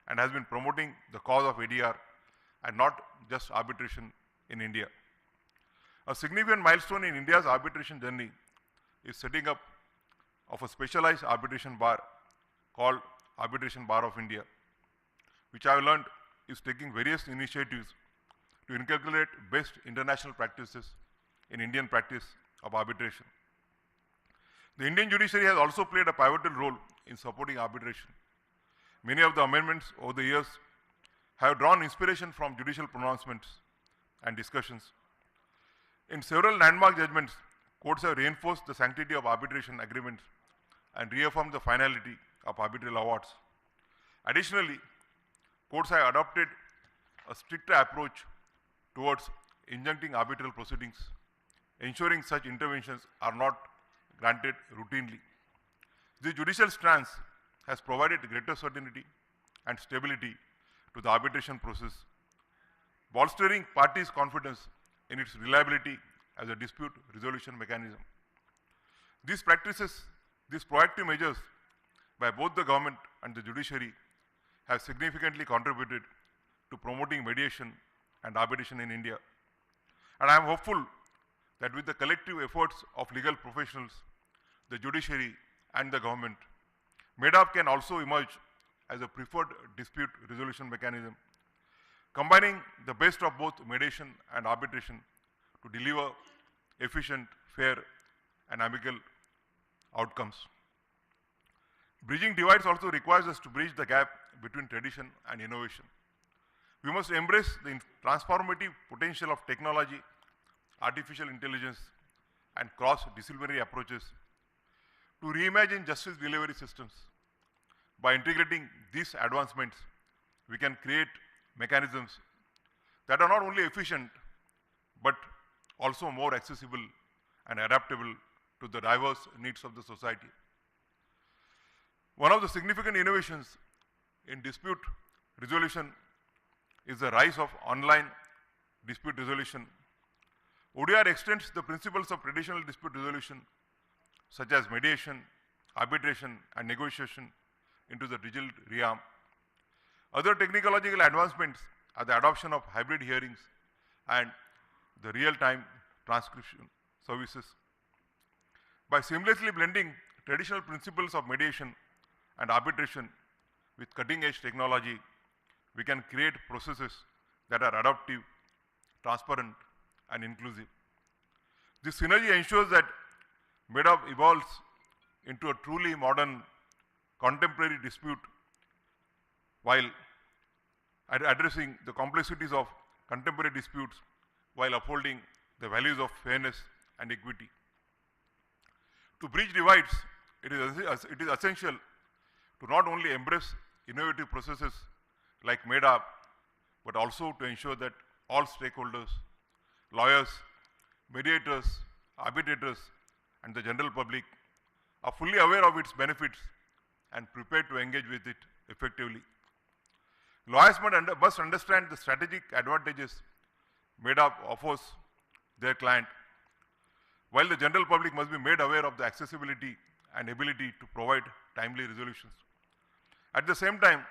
and has been promoting the cause of ADR and not just arbitration in India. A significant milestone in India's arbitration journey is setting up of a specialized arbitration bar called Arbitration Bar of India, which I have learned is taking various initiatives to inculcate best international practices in Indian practice of arbitration. The Indian judiciary has also played a pivotal role in supporting arbitration. Many of the amendments over the years have drawn inspiration from judicial pronouncements and discussions. In several landmark judgments, courts have reinforced the sanctity of arbitration agreements and reaffirmed the finality of arbitral awards. Additionally, courts have adopted a stricter approach towards injuncting arbitral proceedings, ensuring such interventions are not granted routinely. The judicial stance has provided greater certainty and stability to the arbitration process, bolstering parties' confidence in its reliability as a dispute resolution mechanism. These proactive measures by both the government and the judiciary have significantly contributed to promoting mediation and arbitration in India. And I am hopeful that with the collective efforts of legal professionals, the judiciary and the government, Med-Arb can also emerge as a preferred dispute resolution mechanism, combining the best of both mediation and arbitration to deliver efficient, fair, and amicable outcomes. Bridging divides also requires us to bridge the gap between tradition and innovation. We must embrace the transformative potential of technology, artificial intelligence, and cross-disciplinary approaches to reimagine justice delivery systems. By integrating these advancements, we can create mechanisms that are not only efficient, but also more accessible and adaptable to the diverse needs of the society. One of the significant innovations in dispute resolution is the rise of online dispute resolution, ODR extends the principles of traditional dispute resolution, such as mediation, arbitration, and negotiation, into the digital realm. Other technological advancements are the adoption of hybrid hearings and the real-time transcription services. By seamlessly blending traditional principles of mediation and arbitration with cutting-edge technology, we can create processes that are adaptive, transparent, and inclusive. This synergy ensures that Med-Arb evolves into a truly modern contemporary dispute while addressing the complexities of contemporary disputes while upholding the values of fairness and equity. To bridge divides, it is essential to not only embrace innovative processes like Med-Arb, but also to ensure that all stakeholders, lawyers, mediators, arbitrators, and the general public are fully aware of its benefits and prepared to engage with it effectively. Lawyers must understand the strategic advantages Med-Arb offers their client, while the general public must be made aware of the accessibility and ability to provide timely resolutions. At the same time,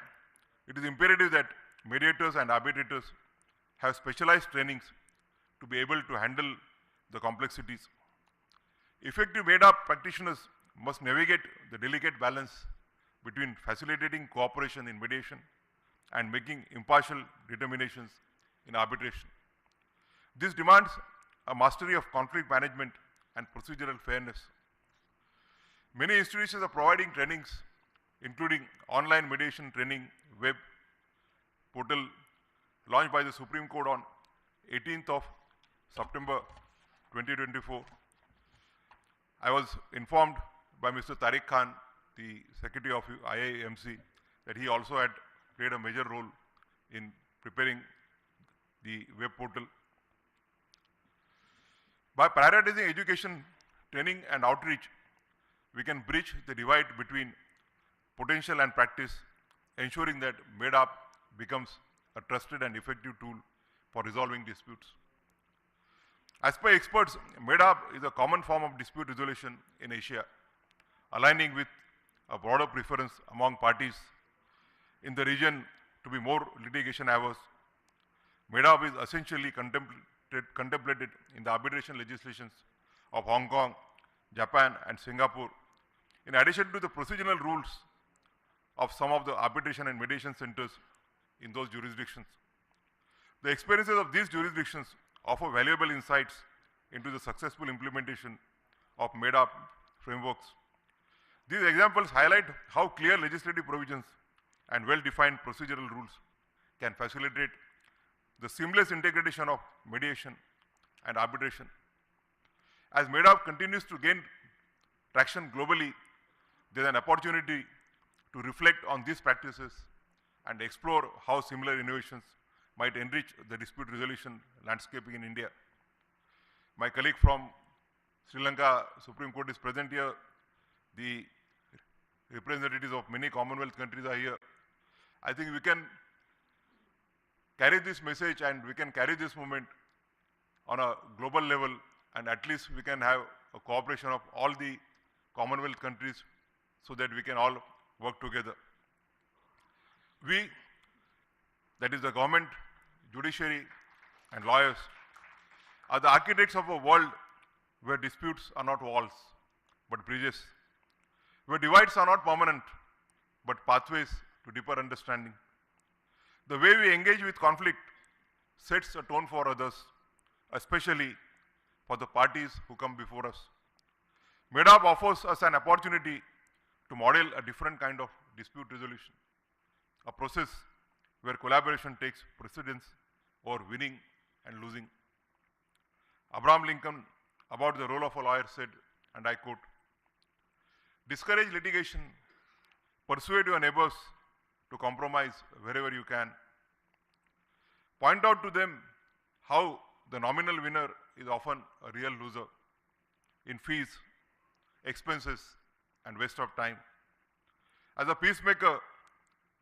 it is imperative that mediators and arbitrators have specialized trainings to be able to handle the complexities. Effective Med-Arb practitioners must navigate the delicate balance between facilitating cooperation in mediation and making impartial determinations in arbitration. This demands a mastery of conflict management and procedural fairness. Many institutions are providing trainings, including online mediation training web portal launched by the Supreme Court on 18th of September 2024. I was informed by Mr. Tariq Khan, the Secretary of IAMC, that he also had played a major role in preparing the web portal. By prioritizing education, training, and outreach, we can bridge the divide between potential and practice, ensuring that Med-Arb becomes a trusted and effective tool for resolving disputes. As per experts, Med-Arb is a common form of dispute resolution in Asia, aligning with a broader preference among parties in the region to be more litigation averse. Med-Arb is essentially contemplated in the arbitration legislations of Hong Kong, Japan, and Singapore, in addition to the procedural rules of some of the arbitration and mediation centers in those jurisdictions. The experiences of these jurisdictions offer valuable insights into the successful implementation of Med-Arb frameworks. These examples highlight how clear legislative provisions and well-defined procedural rules can facilitate the seamless integration of mediation and arbitration. As Med-Arb continues to gain traction globally, there is an opportunity to reflect on these practices and explore how similar innovations might enrich the dispute resolution landscape in India. My colleague from Sri Lanka Supreme Court is present here. The representatives of many Commonwealth countries are here. I think we can carry this message and we can carry this movement on a global level, and at least we can have a cooperation of all the Commonwealth countries so that we can all work together. We, that is the government, judiciary, and lawyers, are the architects of a world where disputes are not walls, but bridges, where divides are not permanent, but pathways to deeper understanding. The way we engage with conflict sets a tone for others, especially for the parties who come before us. Med-Arb offers us an opportunity to model a different kind of dispute resolution, a process where collaboration takes precedence over winning and losing. Abraham Lincoln, about the role of a lawyer, said, and I quote, "Discourage litigation, persuade your neighbors to compromise wherever you can. Point out to them how the nominal winner is often a real loser in fees, expenses, and waste of time. As a peacemaker,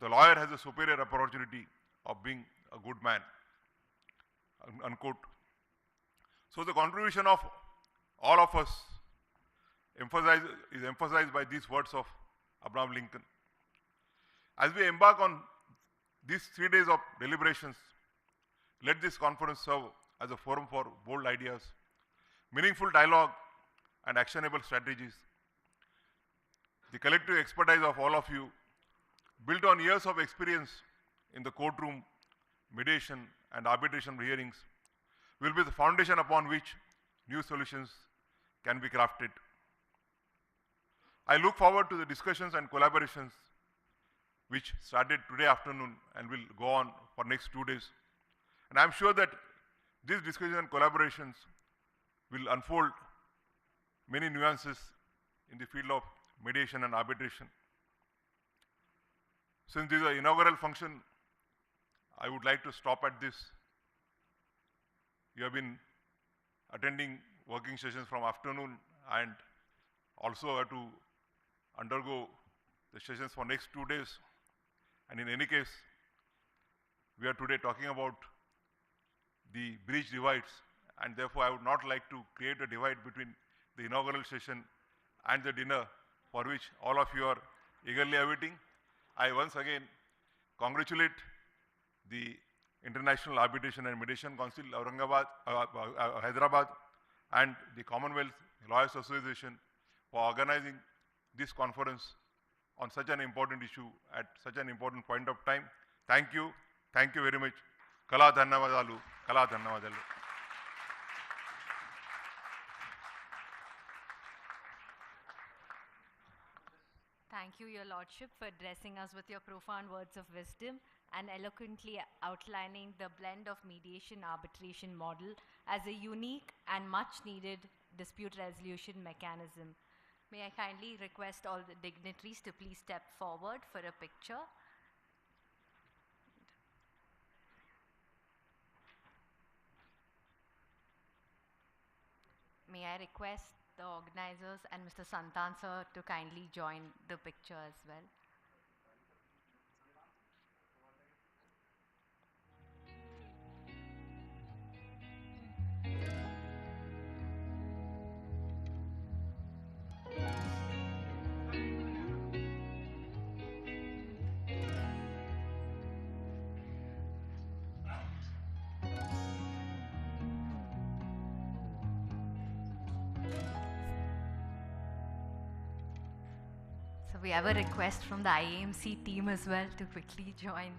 the lawyer has a superior opportunity of being a good man," unquote. So the contribution of all of us is emphasized by these words of Abraham Lincoln. As we embark on these 3 days of deliberations, let this conference serve as a forum for bold ideas, meaningful dialogue, and actionable strategies. The collective expertise of all of you, built on years of experience in the courtroom, mediation, and arbitration hearings, will be the foundation upon which new solutions can be crafted. I look forward to the discussions and collaborations which started today afternoon and will go on for next 2 days. And I'm sure that these discussions and collaborations will unfold many nuances in the field of mediation and arbitration. Since this is an inaugural function, I would like to stop at this. You have been attending working sessions from afternoon and also have to undergo the sessions for next 2 days. And in any case, we are today talking about the bridge divides, and therefore I would not like to create a divide between the inaugural session and the dinner for which all of you are eagerly awaiting. I once again congratulate the International Arbitration and Mediation Council, Hyderabad, and the Commonwealth Lawyers Association for organizing this conference on such an important issue at such an important point of time. Thank you very much. Kala dhanyavadalu, kala dhanyavadalu. Thank you, Your Lordship, for addressing us with your profound words of wisdom and eloquently outlining the blend of mediation arbitration model as a unique and much needed dispute resolution mechanism. May I kindly request all the dignitaries to please step forward for a picture. May I request the organizers and Mr. Santan sir to kindly join the picture as well. So we have a request from the IAMC team as well to quickly join.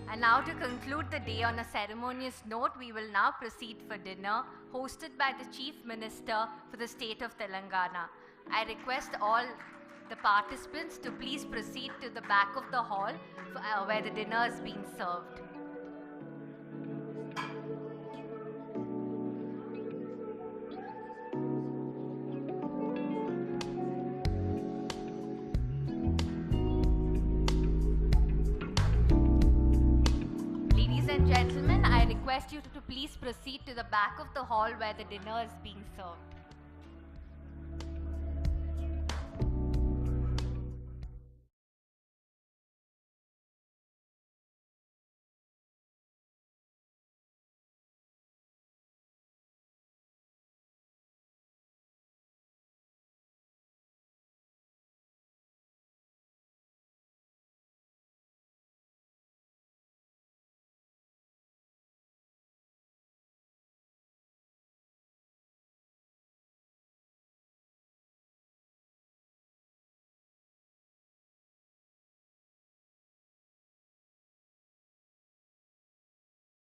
And now to conclude the day on a ceremonious note, we will now proceed for dinner hosted by the Chief Minister for the state of Telangana. I request all the participants to please proceed to the back of the hall where the dinner is being served. Gentlemen, I request you to please proceed to the back of the hall where the dinner is being served.